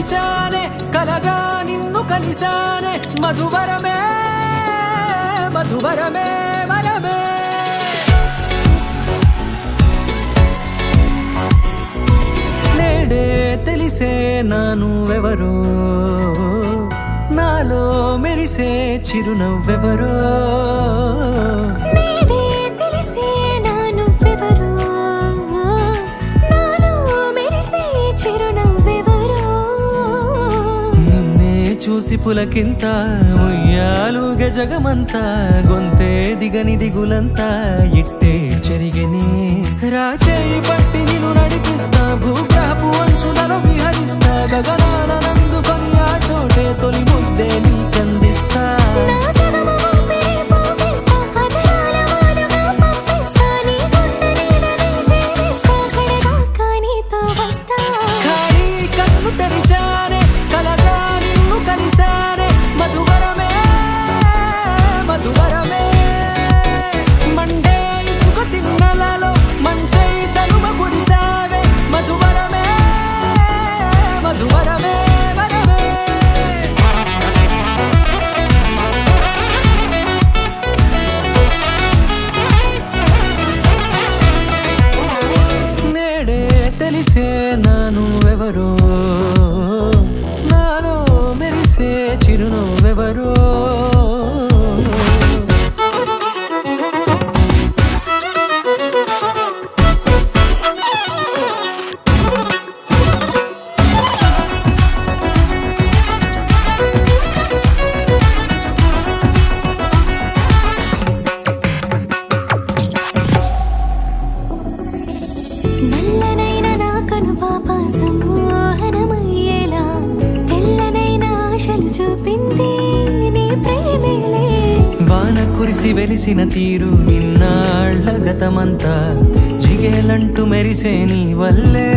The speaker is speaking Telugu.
మరిచానే కలగా నిన్ను కలిసానే మధువరమే మధువరమే వరమే నేడే తెలిసే నానువెవరో నాలో మెరిసే చిరునవ్వెవరో చూసి పులకింత ఉయ్యాలుగ జగమంతా గొంతే దిగని దిగులంతా ఇట్టే చెరిగనే రాచేయి పట్టి నిన్ను నడిపిస్తా భూగ్రహపు అంచులలో విహరిస్తా గగనాన నందుకొని ఆ చోటే తొలి ముద్దే నీకందిస్తా తెలిసే నానువెవరో నాలో మెరిసే చిరునవ్వెవరో వాన కురిసి వెలిసిన తీరు ఇన్నాళ్ల గతమంతా జిగేలంటూ మెరిసే నీ వల్లే